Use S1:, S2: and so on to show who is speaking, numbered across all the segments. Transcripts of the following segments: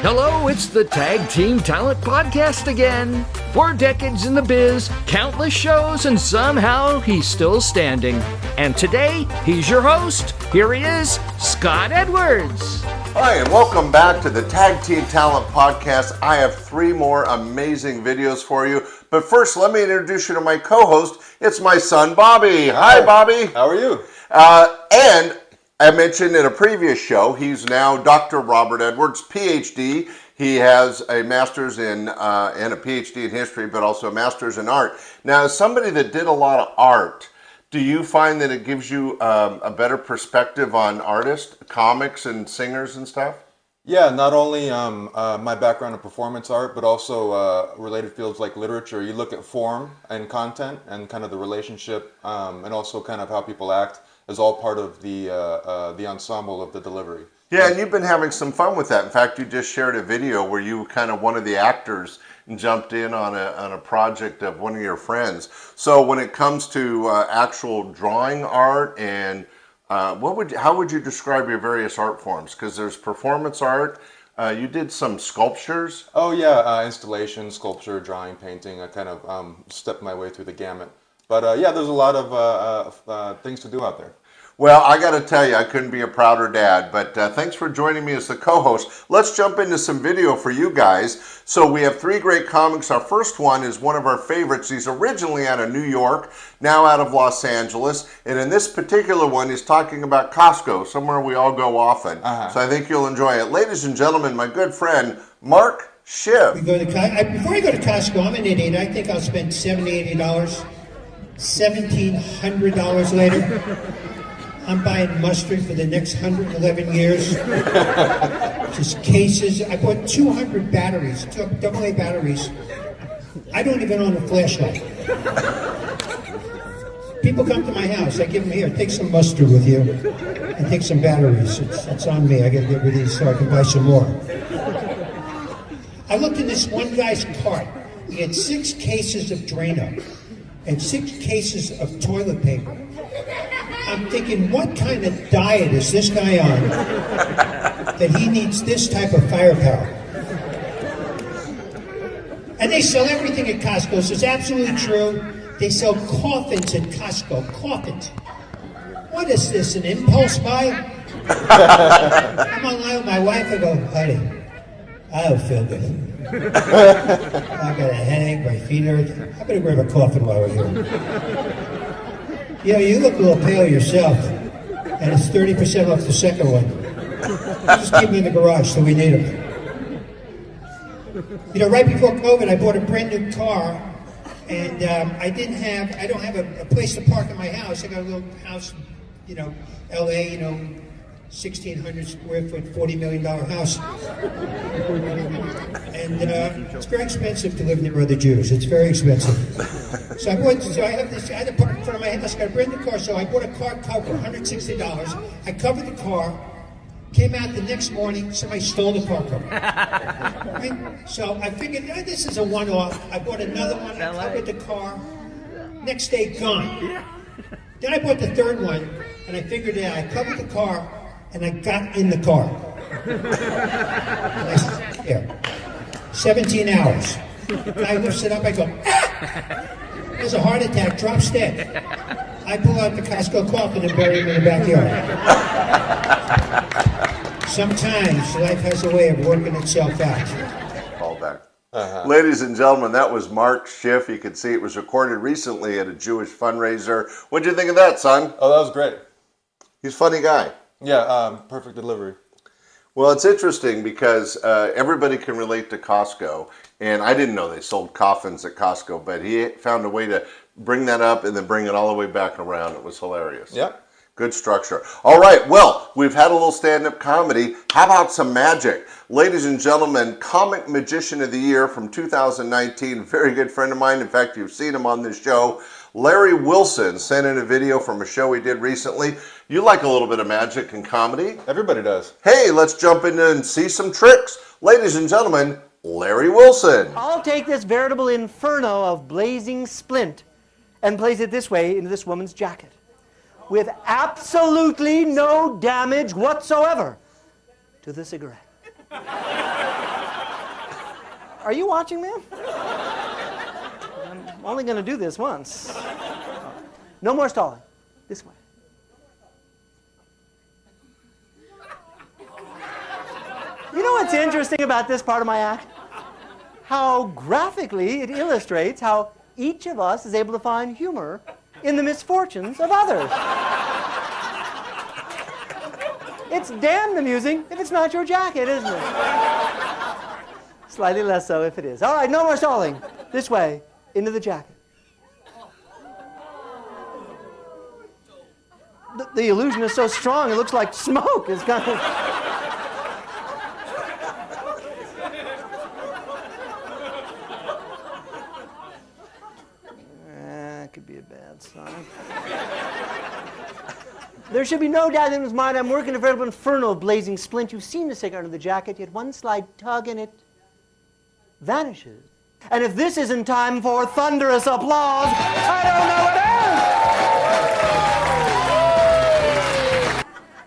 S1: Hello, it's the Tag Team Talent Podcast again. 4 decades in the biz, countless shows, and somehow he's still standing. And today, he's your host. Here he is, Scott Edwards.
S2: Hi, and welcome back to the Tag Team Talent Podcast. I have 3 more amazing videos for you. But first, let me introduce you to my co-host. It's my son, Bobby. Hi, Bobby.
S3: How are you?
S2: And I mentioned in a previous show, he's now Dr. Robert Edwards, PhD. He has a master's in and a PhD in history, but also a master's in art. Now, as somebody that did a lot of art, do you find that it gives you a better perspective on artists, comics, and singers and stuff?
S3: Yeah, not only my background in performance art, but also related fields like literature. You look at form and content and kind of the relationship and also kind of how people act is all part of the ensemble of the delivery.
S2: Yeah, and you've been having some fun with that. In fact, you just shared a video where you kind of one of the actors and jumped in on a project of one of your friends. So when it comes to actual drawing art and how would you describe your various art forms? Because there's performance art. You did some sculptures.
S3: Oh yeah, installation, sculpture, drawing, painting. I kind of stepped my way through the gamut. But yeah, there's a lot of things to do out there.
S2: Well, I got to tell you, I couldn't be a prouder dad, but thanks for joining me as the co-host. Let's jump into some video for you guys. So we have 3 great comics. Our first one is one of our favorites. He's originally out of New York, now out of Los Angeles, and in this particular one, he's talking about Costco, somewhere we all go often. So I think you'll enjoy it. Ladies and gentlemen, my good friend, Mark Schiff.
S4: Before I go to Costco, I'm an idiot. I think I'll spend $70, $80. $1,700 later. I'm buying mustard for the next 111 years. Just cases. I bought 200 batteries, AA batteries. I don't even own a flashlight. People come to my house. I give them, here, take some mustard with you and take some batteries. It's on me. I got to get rid of these so I can buy some more. I looked in this one guy's cart. He had 6 cases of Drano and 6 cases of toilet paper. I'm thinking, what kind of diet is this guy on that he needs this type of firepower? And they sell everything at Costco, so it's absolutely true. They sell coffins at Costco, coffins. What is this, an impulse buy? I'm online with my wife, I go, honey, I don't feel good. I got a headache, my feet hurt. I better grab a coffin while we're here. You know, you look a little pale yourself, and it's 30% off the second one. Just keep them in the garage till we need them. You know, right before COVID, I bought a brand new car, and I don't have a place to park in my house. I got a little house, you know, LA, you know, 1,600 square foot, $40 million house. And it's very expensive to live near other Jews. It's very expensive. So I had to park in front of my house. I got a brand new car, so I bought a car cover, $160. I covered the car. Came out the next morning, somebody stole the car cover. Right? So I figured, this is a one-off. I bought another one. I covered the car. Next day, gone. Then I bought the third one, and I figured out. I covered the car, and I got in the car. And I sat there. 17 hours. Guy lifts it up, I go, ah! There's a heart attack, drops dead. I pull out the Costco coffin and bury him in the backyard. Sometimes life has a way of working itself out.
S2: Call back. Ladies and gentlemen, that was Mark Schiff. You can see it was recorded recently at a Jewish fundraiser. What'd you think of that, son?
S3: Oh, that was great.
S2: He's a funny guy.
S3: Yeah, perfect delivery.
S2: Well, it's interesting because everybody can relate to Costco, and I didn't know they sold coffins at Costco, but he found a way to bring that up and then bring it all the way back around. It was hilarious.
S3: Yeah.
S2: Good structure. All right, well, we've had a little stand-up comedy. How about some magic? Ladies and gentlemen, Comic Magician of the Year from 2019, a very good friend of mine. In fact, you've seen him on this show. Larry Wilson sent in a video from a show he did recently. You like a little bit of magic and comedy?
S3: Everybody does.
S2: Hey, let's jump in and see some tricks. Ladies and gentlemen, Larry Wilson.
S5: I'll take this veritable inferno of blazing splint and place it this way into this woman's jacket with absolutely no damage whatsoever to the cigarette. Are you watching, ma'am? I'm only going to do this once. No more stalling. This way. You know what's interesting about this part of my act? How graphically it illustrates how each of us is able to find humor in the misfortunes of others. It's damned amusing if it's not your jacket, isn't it? Slightly less so if it is. All right, no more stalling. This way, into the jacket. The illusion is so strong, it looks like smoke is coming. That could be a bad sign. There should be no doubt in his mind I'm working a veritable inferno of blazing splint. You seem to stick under the jacket, yet one slight tug and it vanishes. And if this isn't time for thunderous applause, I don't know what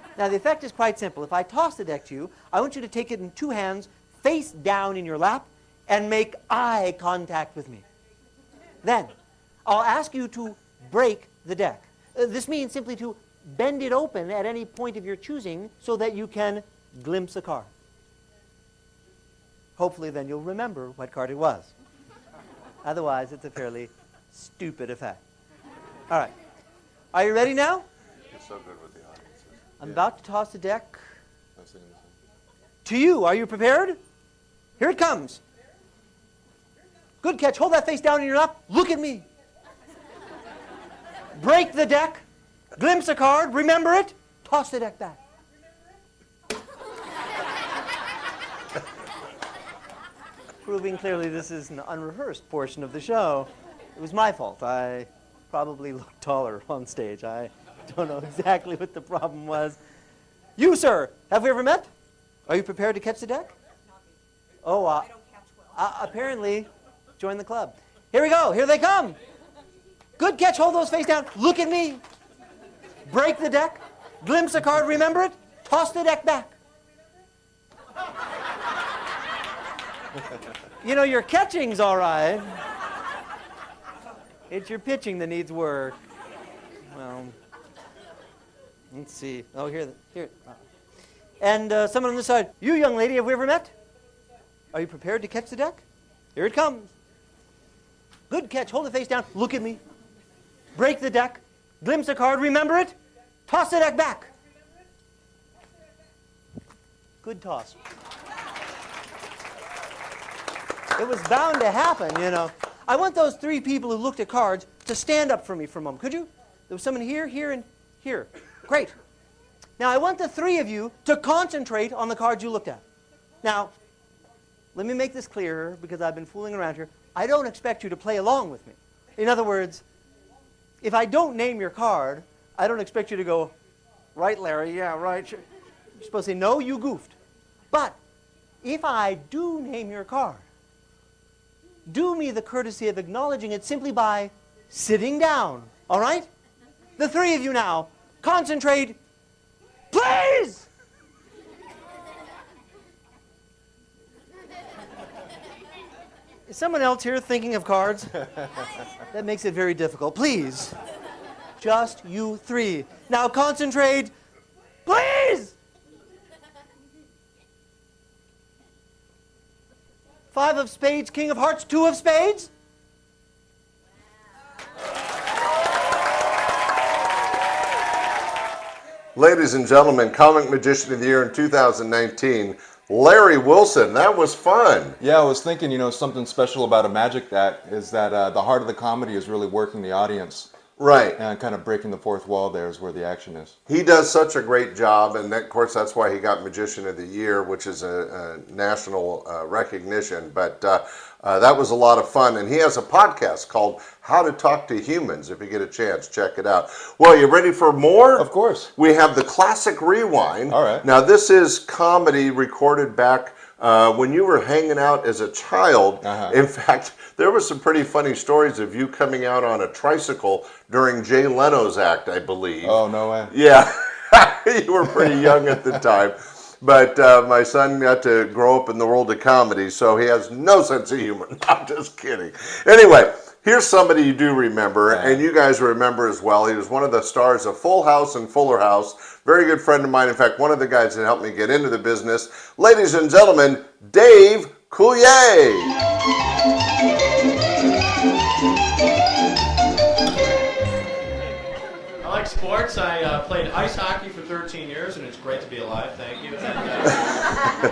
S5: is! Now the effect is quite simple. If I toss the deck to you, I want you to take it in two hands, face down in your lap, and make eye contact with me. Then, I'll ask you to break the deck. This means simply to bend it open at any point of your choosing so that you can glimpse a card. Hopefully then you'll remember what card it was. Otherwise, it's a fairly stupid effect. All right. Are you ready now?
S2: You're so good with the audiences.
S5: I'm about to toss the deck to you. Are you prepared? Here it comes. Good catch. Hold that face down in your lap. Look at me. Break the deck. Glimpse a card. Remember it. Toss the deck back. Proving clearly this is an unrehearsed portion of the show. It was my fault. I probably looked taller on stage. I don't know exactly what the problem was. You, sir, have we ever met? Are you prepared to catch the deck? Oh,
S6: I don't catch well.
S5: apparently, join the club. Here we go. Here they come. Good catch. Hold those face down. Look at me. Break the deck. Glimpse a card. Remember it. Toss the deck back. You know, your catching's all right. It's your pitching that needs work. Well, let's see. Oh, here. And someone on this side. You, young lady, have we ever met? Are you prepared to catch the deck? Here it comes. Good catch. Hold the face down. Look at me. Break the deck. Glimpse a card. Remember it. Toss the deck back. Good toss. It was bound to happen, you know. I want those three people who looked at cards to stand up for me for a moment. Could you? There was someone here, here, and here. Great. Now, I want the three of you to concentrate on the cards you looked at. Now, let me make this clearer because I've been fooling around here. I don't expect you to play along with me. In other words, if I don't name your card, I don't expect you to go, right, Larry, yeah, right. Sure. You're supposed to say, no, you goofed. But if I do name your card, do me the courtesy of acknowledging it simply by sitting down, all right? The three of you now, concentrate, please! Is someone else here thinking of cards? That makes it very difficult. Please, just you three. Now concentrate, please! 5 of spades, king of hearts, 2 of spades.
S2: Ladies and gentlemen, Comic Magician of the Year in 2019, Larry Wilson. That was fun.
S3: Yeah, I was thinking, you know, something special about a magic act is that the heart of the comedy is really working the audience.
S2: Right.
S3: And kind of breaking the fourth wall there is where the action is.
S2: He does such a great job, and of course that's why he got Magician of the Year, which is a national recognition. But that was a lot of fun, and he has a podcast called How to Talk to Humans. If you get a chance, check it out. Well, you ready for more?
S3: Of course.
S2: We have the Classic Rewind.
S3: All right.
S2: Now this is comedy recorded back when you were hanging out as a child. In fact, there were some pretty funny stories of you coming out on a tricycle during Jay Leno's act, I believe.
S3: Oh, no way.
S2: Yeah, you were pretty young at the time. but my son got to grow up in the world of comedy, so he has no sense of humor. I'm just kidding. Anyway, here's somebody you do remember, and you guys remember as well. He was one of the stars of Full House and Fuller House. Very good friend of mine. In fact, one of the guys that helped me get into the business. Ladies and gentlemen, Dave Coulier.
S6: I like sports. I played ice hockey for 13 years, and it's great to be alive. Thank you. And,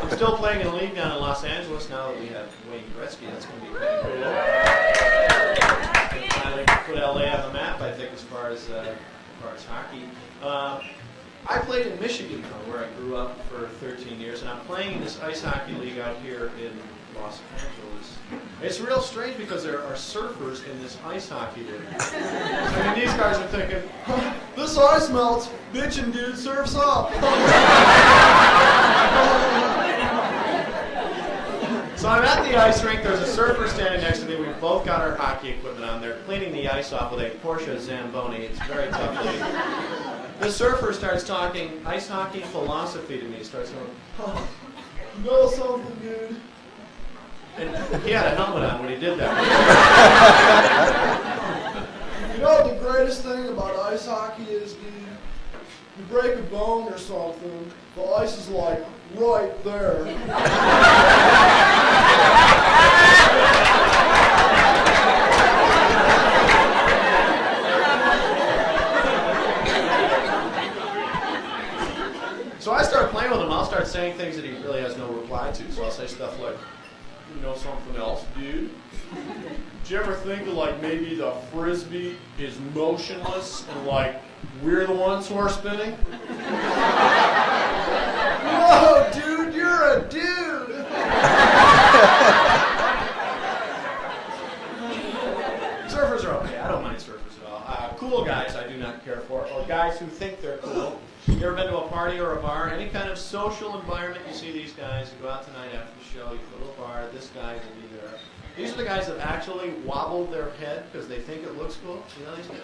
S6: I'm still playing in a league down in Los Angeles now that we have Wayne Gretzky. That's going to be pretty cool. And finally put LA on the map, I think, as far as hockey. I played in Michigan, though, where I grew up for 13 years, and I'm playing in this ice hockey league out here in Los Angeles. It's real strange because there are surfers in this ice hockey league. I mean, these guys are thinking, this ice melts, bitchin' dude, surf's up. So I'm at the ice rink, there's a surfer standing next to me, we've both got our hockey equipment on there, cleaning the ice off with a Porsche Zamboni. It's very tough league. The surfer starts talking ice hockey philosophy to me. He starts going, oh, you know something, dude? And he had a helmet on when he did that. You know what the greatest thing about ice hockey is, dude? You break a bone or something, the ice is like right there. So I start playing with him. I'll start saying things that he really has no reply to. So I'll say stuff like, you know something else, dude? Did you ever think that, like, maybe the frisbee is motionless and, like, we're the ones who are spinning? Whoa, dude, you're a dude! Surfers are okay. I don't mind surfers at all. Cool guys I do not care for, or guys who think they're cool. You ever been to a party or a bar? Any kind of social environment, you see these guys, you go out tonight after the show, you go to a bar, this guy will be there. These are the guys that actually wobble their head because they think it looks cool. You know these guys?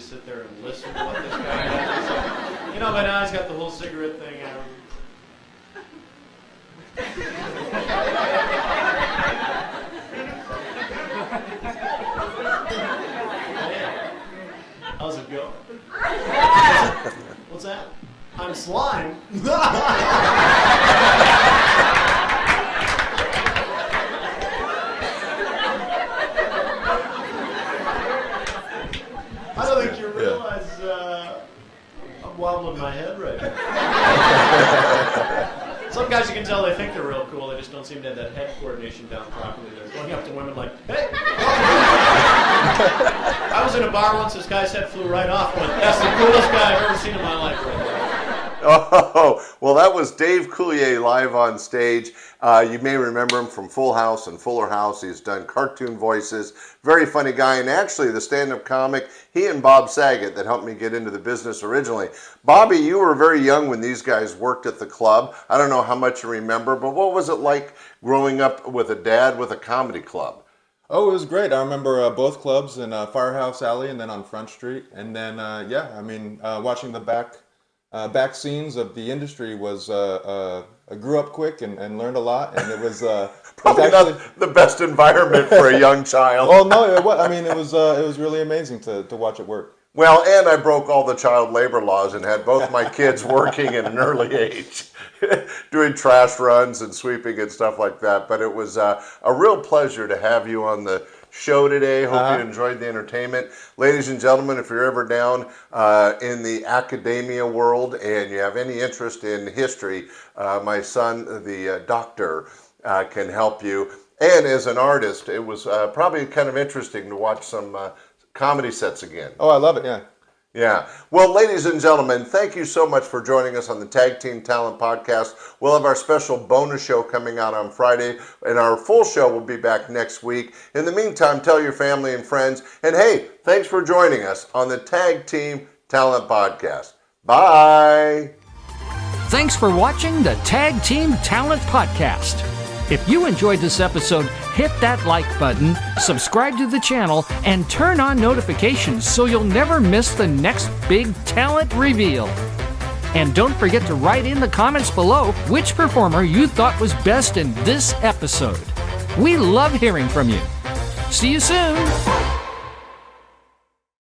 S6: sit there and listen to what this guy has to say. You know, by now he's got the whole cigarette thing out. Hey, how's it going? What's that? I'm slime. I don't think you realize I'm wobbling my head right now. Some guys you can tell they think they're real cool, they just don't seem to have that head coordination down properly. They're going up to women like, hey! I was in a bar once, this guy's head flew right off. I went, that's the coolest guy I've ever seen in my life right there.
S2: Oh, well, that was Dave Coulier live on stage. You may remember him from Full House and Fuller House. He's done cartoon voices. Very funny guy. And actually, the stand-up comic, he and Bob Saget that helped me get into the business originally. Bobby, you were very young when these guys worked at the club. I don't know how much you remember, but what was it like growing up with a dad with a comedy club?
S3: Oh, it was great. I remember both clubs in Firehouse Alley and then on Front Street. And then, watching the back scenes of the industry was I grew up quick and learned a lot, and it was
S2: probably actually not the best environment for a young child.
S3: Well, no, it was really amazing to watch it work.
S2: Well, and I broke all the child labor laws and had both my kids working at an early age, doing trash runs and sweeping and stuff like that. But it was a real pleasure to have you on the show today. Hope you enjoyed the entertainment. Ladies and gentlemen, if you're ever down in the academia world and you have any interest in history, my son, the doctor, can help you. And as an artist, it was probably kind of interesting to watch some comedy sets again.
S3: Oh, I love it, yeah.
S2: Yeah. Well, ladies and gentlemen, thank you so much for joining us on the Tag Team Talent Podcast. We'll have our special bonus show coming out on Friday, and our full show will be back next week. In the meantime, tell your family and friends. And hey, thanks for joining us on the Tag Team Talent Podcast. Bye.
S1: Thanks for watching the Tag Team Talent Podcast. If you enjoyed this episode, hit that like button, subscribe to the channel, and turn on notifications so you'll never miss the next big talent reveal. And don't forget to write in the comments below which performer you thought was best in this episode. We love hearing from you. See you soon!